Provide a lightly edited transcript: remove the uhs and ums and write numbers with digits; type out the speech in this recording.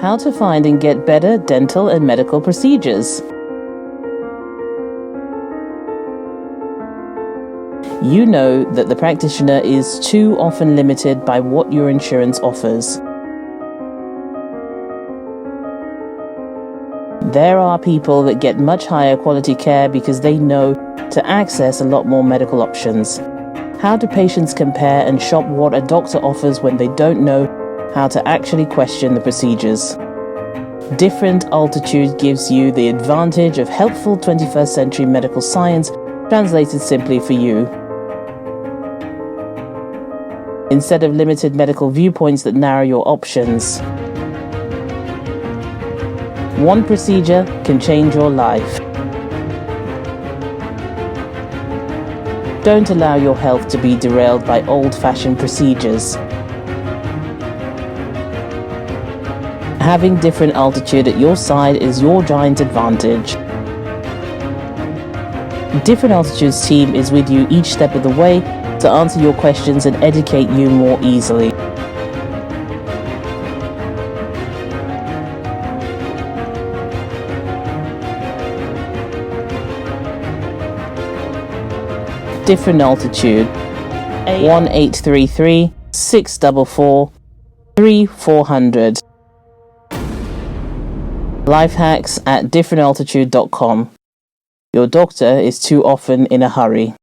How to find and get better dental and medical procedures. You know that the practitioner is too often limited by what your insurance offers. There are people that get much higher quality care because they know to access a lot more medical options. How do patients compare and shop what a doctor offers when they don't know how to actually question the procedures? Different Altitude gives you the advantage of helpful 21st century medical science translated simply for you. Instead of limited medical viewpoints that narrow your options. One procedure can change your life. Don't allow your health to be derailed by old-fashioned procedures. Having Different Altitude at your side is your giant advantage. Different Altitude's team is with you each step of the way to answer your questions and educate you more easily. Different Altitude 1833 644 3400. Lifehacks at differentaltitude.com. Your doctor is too often in a hurry.